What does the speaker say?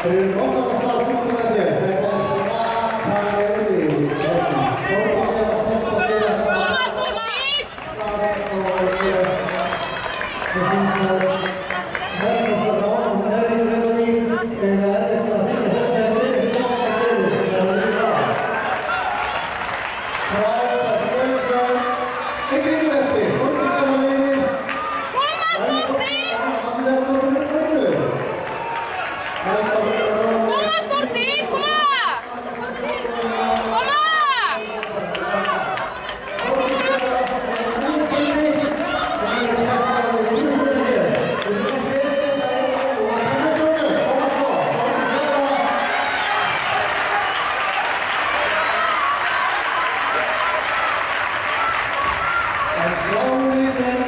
Fyrir okkar staðfylgjandi, þetta svakalega lið. Þórdís er að stefna til að það og finnst að verðast á og hún í rauninni eða erfitt að finna þessi að liði svaka liði sem að liða á. Frábært fjölgjörn, ekki yfir eftir, Þórdís er að liði. And slowly then